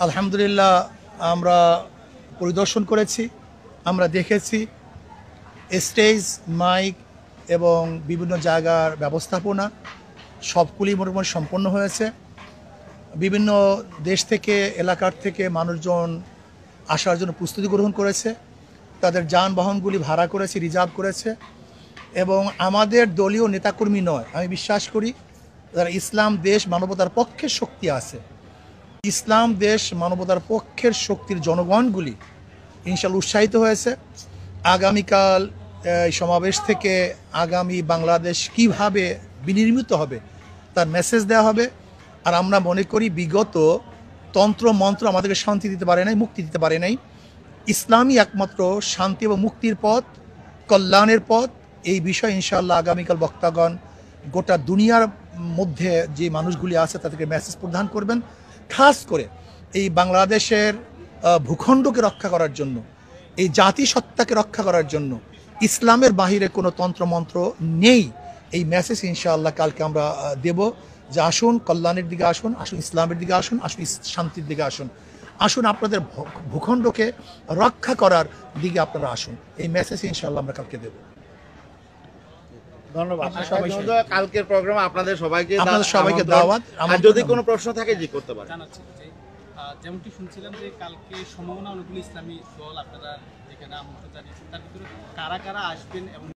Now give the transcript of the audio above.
আলহামদুলিল্লাহ আমরা পরিদর্শন করেছি, আমরা দেখেছি স্টেজ, মাইক এবং বিভিন্ন জায়গার ব্যবস্থাপনা সবগুলি মোটামুটি সম্পন্ন হয়েছে। বিভিন্ন দেশ থেকে, এলাকার থেকে মানুষজন আসার জন্য প্রস্তুতি গ্রহণ করেছে, তাদের যানবাহনগুলি ভাড়া করেছে, রিজার্ভ করেছে। এবং আমাদের দলীয় নেতাকর্মী নয়, আমি বিশ্বাস করি যারা ইসলাম দেশ মানবতার পক্ষের শক্তি আছে, ইসলাম দেশ মানবতার পক্ষের শক্তির জনগণগুলি ইনশাল্লাহ উৎসাহিত হয়েছে। আগামীকাল এই সমাবেশ থেকে আগামী বাংলাদেশ কিভাবে বিনির্মিত হবে তার মেসেজ দেওয়া হবে। আর আমরা মনে করি বিগত তন্ত্র মন্ত্র আমাদেরকে শান্তি দিতে পারে নাই, মুক্তি দিতে পারে নাই। ইসলামই একমাত্র শান্তি এবং মুক্তির পথ, কল্যাণের পথ। এই বিষয়ে ইনশাআল্লাহ আগামীকাল বক্তাগণ গোটা দুনিয়ার মধ্যে যে মানুষগুলি আছে তাদেরকে মেসেজ প্রদান করবেন। খাস করে এই বাংলাদেশের ভূখণ্ডকে রক্ষা করার জন্য, এই জাতিসত্তাকে রক্ষা করার জন্য ইসলামের বাহিরে কোনো তন্ত্রমন্ত্র নেই, এই মেসেজ ইনশাআল্লাহ কালকে আমরা দেব। যে আসুন কল্যাণের দিকে আসুন, আসুন ইসলামের দিকে আসুন, আসুন শান্তির দিকে আসুন, আসুন আপনাদের ভূখণ্ডকে রক্ষা করার দিকে আপনারা আসুন। এই মেসেজ ইনশাআল্লাহ আমরা কালকে দেব। ধন্যবাদ। কালকের প্রোগ্রামে আপনাদের সবাইকে দাওয়াত। আর যদি কোনো প্রশ্ন থাকে জি করতে পারেন। জানাচ্ছি যে যেমনটি শুনছিলাম যে কালকে সম্ভাবনা অনুকূল ইসলামী দল আপনারা যেখানে আমন্ত্রণ জানিয়েছেন, তার ভিতরে কারা কারা আসবেন এবং